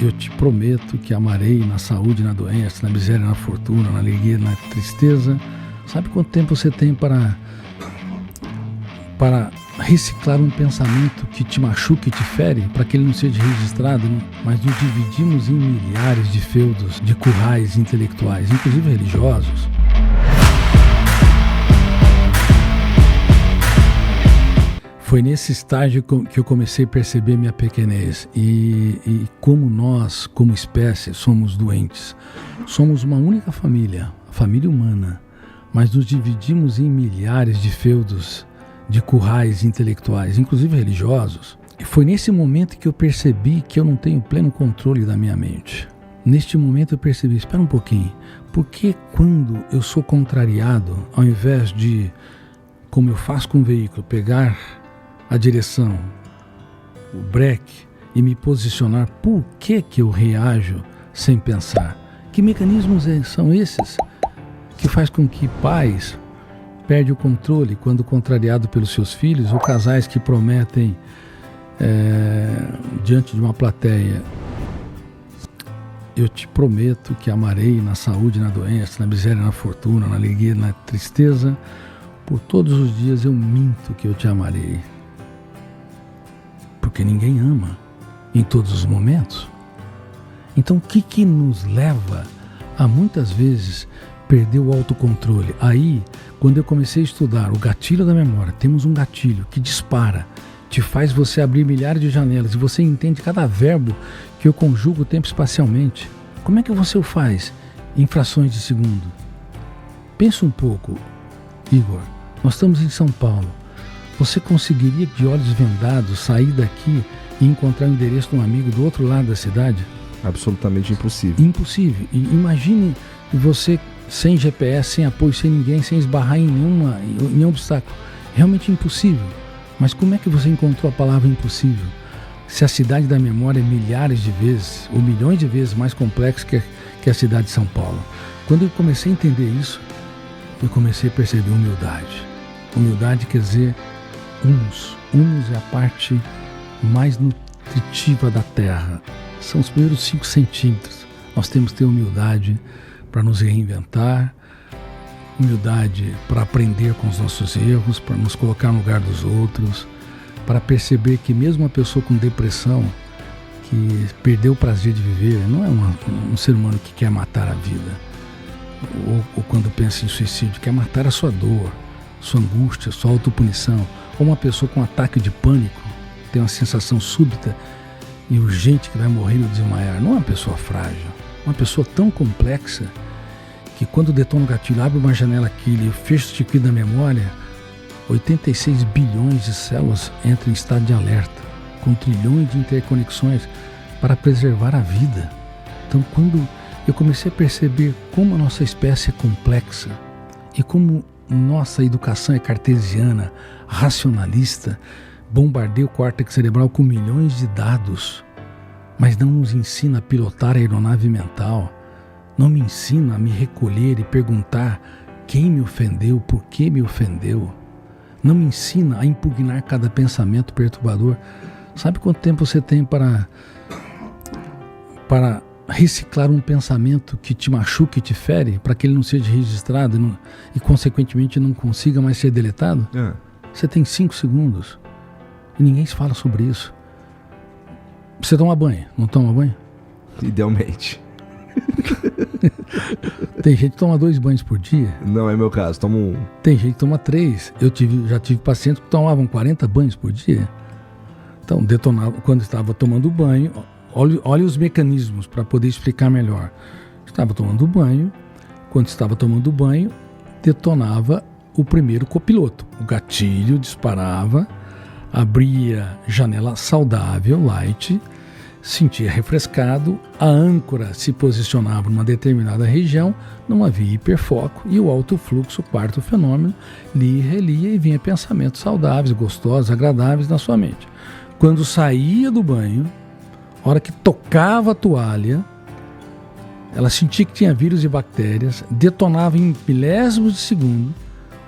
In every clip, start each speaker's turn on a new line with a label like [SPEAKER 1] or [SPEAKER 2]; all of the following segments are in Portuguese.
[SPEAKER 1] Eu te prometo que amarei na saúde, na doença, na miséria, na fortuna, na alegria, na tristeza. Sabe quanto tempo você tem para reciclar um pensamento que te machuca e te fere, para que ele não seja registrado, mas nos dividimos em milhares de feudos, de currais intelectuais, inclusive religiosos. Foi nesse estágio que eu comecei a perceber minha pequenez e como nós, como espécie, somos doentes. Somos uma única família, a família humana, mas nos dividimos em milhares de feudos, de currais intelectuais, inclusive religiosos. E foi nesse momento que eu percebi que eu não tenho pleno controle da minha mente. Neste momento eu percebi, espera um pouquinho, por que quando eu sou contrariado, ao invés de, como eu faço com o veículo, pegar a direção, o breque e me posicionar, por que eu reajo sem pensar? Que mecanismos são esses que faz com que pais perdem o controle quando contrariado pelos seus filhos, ou casais que prometem diante de uma plateia: eu te prometo que amarei na saúde, na doença, na miséria, na fortuna, na alegria, na tristeza, por todos os dias eu minto que eu te amarei. Porque ninguém ama em todos os momentos. Então o que nos leva a muitas vezes perder o autocontrole? Aí, quando eu comecei a estudar o gatilho da memória, temos um gatilho que dispara, te faz você abrir milhares de janelas e você entende cada verbo que eu conjugo o tempo espacialmente. Como é que você o faz em frações de segundo? Pensa um pouco, Igor. Nós estamos em São Paulo. Você conseguiria, de olhos vendados, sair daqui e encontrar o endereço de um amigo do outro lado da cidade?
[SPEAKER 2] Absolutamente impossível.
[SPEAKER 1] Impossível. E imagine você sem GPS, sem apoio, sem ninguém, sem esbarrar em nenhum obstáculo. Realmente impossível. Mas como é que você encontrou a palavra impossível? Se a cidade da memória é milhares de vezes, ou milhões de vezes mais complexa que a cidade de São Paulo. Quando eu comecei a entender isso, eu comecei a perceber humildade. Humildade quer dizer humus. Humus é a parte mais nutritiva da terra. São os primeiros 5 centímetros. Nós temos que ter humildade para nos reinventar, humildade para aprender com os nossos erros, para nos colocar no lugar dos outros, para perceber que mesmo uma pessoa com depressão, que perdeu o prazer de viver, não é um ser humano que quer matar a vida, ou quando pensa em suicídio, quer matar a sua dor, sua angústia, sua autopunição. Ou uma pessoa com um ataque de pânico, tem uma sensação súbita e urgente que vai morrer ou desmaiar. Não é uma pessoa frágil, uma pessoa tão complexa que quando detona o gatilho, abre uma janela aqui e fecha o circuito da memória, 86 bilhões de células entram em estado de alerta, com trilhões de interconexões para preservar a vida. Então, quando eu comecei a perceber como a nossa espécie é complexa e como nossa educação é cartesiana, racionalista, bombardeia o córtex cerebral com milhões de dados, mas não nos ensina a pilotar a aeronave mental, não me ensina a me recolher e perguntar quem me ofendeu, por que me ofendeu, não me ensina a impugnar cada pensamento perturbador. Sabe quanto tempo você tem para reciclar um pensamento que te machuca e te fere, para que ele não seja registrado e consequentemente não consiga mais ser deletado? Você tem 5 segundos e ninguém se fala sobre isso. Você toma banho, não toma banho?
[SPEAKER 2] Idealmente.
[SPEAKER 1] Tem gente que toma 2 banhos por dia.
[SPEAKER 2] Não é meu caso, tomo 1.
[SPEAKER 1] Tem gente que toma 3. Eu já tive pacientes que tomavam 40 banhos por dia. Então, detonava quando estava tomando banho. Olha os mecanismos para poder explicar melhor. Estava tomando banho. Quando estava tomando banho, detonava o primeiro copiloto. O gatilho disparava, abria janela saudável, light, sentia refrescado, a âncora se posicionava numa determinada região, não havia hiperfoco e o alto fluxo, o quarto fenômeno, lia e relia e vinha pensamentos saudáveis, gostosos, agradáveis na sua mente. Quando saía do banho, a hora que tocava a toalha, ela sentia que tinha vírus e bactérias, detonava em milésimos de segundo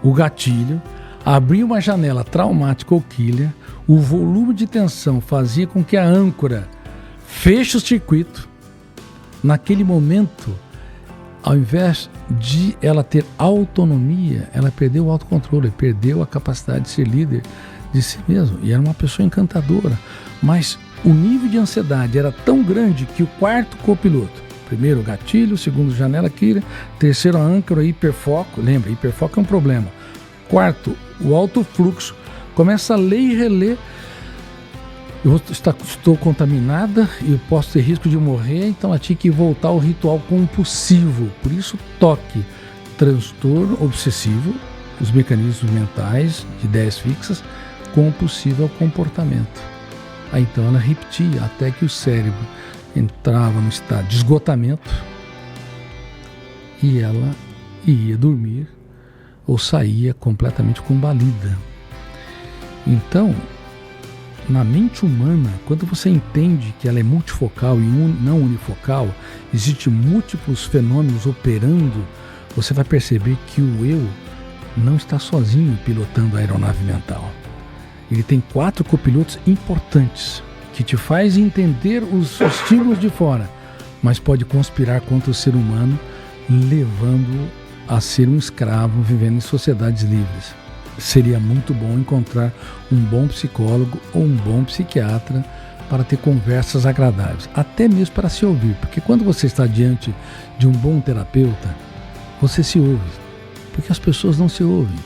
[SPEAKER 1] o gatilho, abria uma janela traumática ou killer, o volume de tensão fazia com que a âncora fecha o circuito. Naquele momento, ao invés de ela ter autonomia, ela perdeu o autocontrole, perdeu a capacidade de ser líder de si mesma. E era uma pessoa encantadora. Mas o nível de ansiedade era tão grande que o quarto copiloto, primeiro o gatilho, segundo janela Kira, terceiro a âncora, hiperfoco. Lembra, hiperfoco é um problema. Quarto, o alto fluxo, começa a ler e reler. Eu estou contaminada e eu posso ter risco de morrer, então ela tinha que voltar ao ritual compulsivo. Por isso, toque, transtorno obsessivo, os mecanismos mentais de ideias fixas, compulsivo ao comportamento. Aí então ela repetia até que o cérebro entrava no estado de esgotamento e ela ia dormir ou saía completamente combalida. Então, na mente humana, quando você entende que ela é multifocal e não unifocal, existem múltiplos fenômenos operando, você vai perceber que o eu não está sozinho pilotando a aeronave mental. Ele tem 4 copilotos importantes que te faz entender os estímulos de fora, mas pode conspirar contra o ser humano, levando-o a ser um escravo vivendo em sociedades livres. Seria muito bom encontrar um bom psicólogo ou um bom psiquiatra para ter conversas agradáveis, até mesmo para se ouvir, porque quando você está diante de um bom terapeuta, você se ouve, porque as pessoas não se ouvem,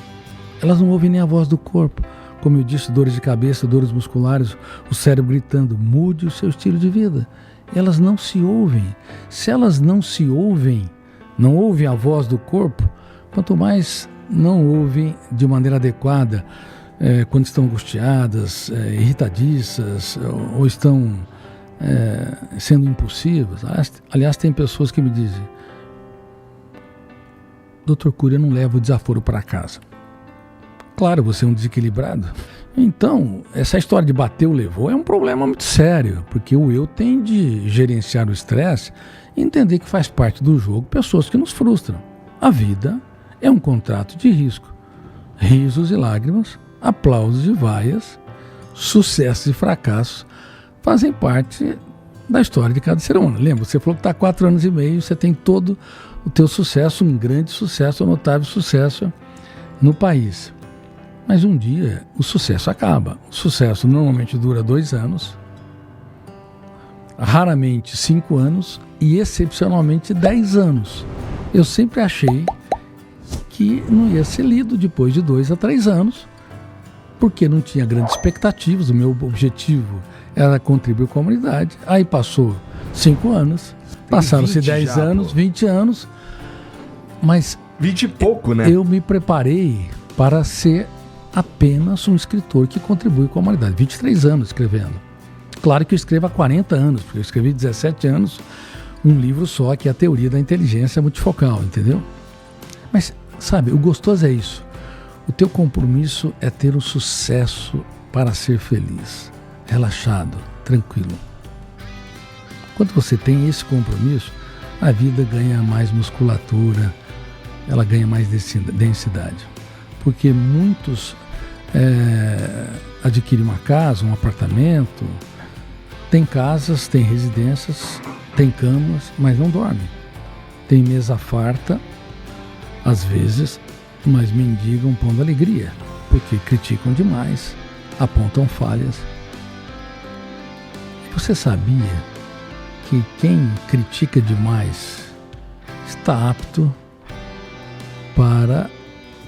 [SPEAKER 1] elas não ouvem nem a voz do corpo. Como eu disse, dores de cabeça, dores musculares, o cérebro gritando, mude o seu estilo de vida. Elas não se ouvem. Se elas não se ouvem, não ouvem a voz do corpo, quanto mais não ouvem de maneira adequada quando estão angustiadas, irritadiças ou estão sendo impulsivas. Aliás, tem pessoas que me dizem, Dr. Cury, eu não levo o desaforo para casa. Claro, você é um desequilibrado. Então, essa história de bater ou levou é um problema muito sério, porque o eu tem de gerenciar o estresse e entender que faz parte do jogo pessoas que nos frustram. A vida é um contrato de risco. Risos e lágrimas, aplausos e vaias, sucessos e fracassos fazem parte da história de cada ser humano. Lembra, você falou que está há 4 anos e meio, você tem todo o teu sucesso, um grande sucesso, um notável sucesso no país. Mas um dia o sucesso acaba. O sucesso normalmente dura 2 anos, raramente 5 anos e excepcionalmente 10 anos. Eu sempre achei que não ia ser lido depois de 2 a 3 anos, porque não tinha grandes expectativas. O meu objetivo era contribuir com a comunidade. Aí passou 5 anos, passaram-se 10 anos, 20 anos, mas
[SPEAKER 2] 20 e pouco, né?
[SPEAKER 1] Eu me preparei para ser apenas um escritor que contribui com a humanidade. 23 anos escrevendo. Claro que eu escrevo há 40 anos, porque eu escrevi 17 anos um livro só, que é a Teoria da Inteligência Multifocal, entendeu? Mas, sabe, o gostoso é isso. O teu compromisso é ter o sucesso para ser feliz, relaxado, tranquilo. Quando você tem esse compromisso, a vida ganha mais musculatura, ela ganha mais densidade. Porque muitos adquirem uma casa, um apartamento, tem casas, tem residências, tem camas, mas não dormem. Tem mesa farta, às vezes, mas mendigam pão da alegria, porque criticam demais, apontam falhas. Você sabia que quem critica demais está apto para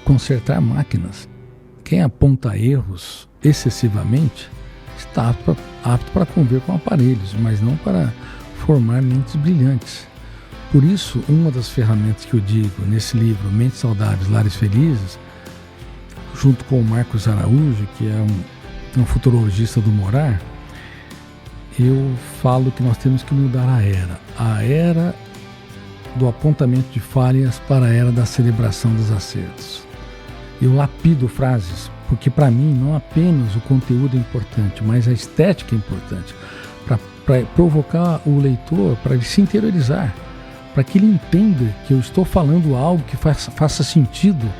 [SPEAKER 1] consertar máquinas? Quem aponta erros excessivamente está apto para conviver com aparelhos, mas não para formar mentes brilhantes. Por isso, uma das ferramentas que eu digo nesse livro, Mentes Saudáveis, Lares Felizes, junto com o Marcos Araújo, que é um futurologista do morar, eu falo que nós temos que mudar a era do apontamento de falhas para a era da celebração dos acertos. Eu lapido frases, porque para mim não apenas o conteúdo é importante, mas a estética é importante, para provocar o leitor, para ele se interiorizar, para que ele entenda que eu estou falando algo que faça sentido,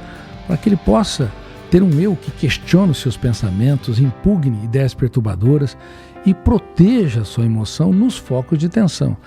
[SPEAKER 1] para que ele possa Ter um eu que questione os seus pensamentos, impugne ideias perturbadoras e proteja a sua emoção nos focos de tensão.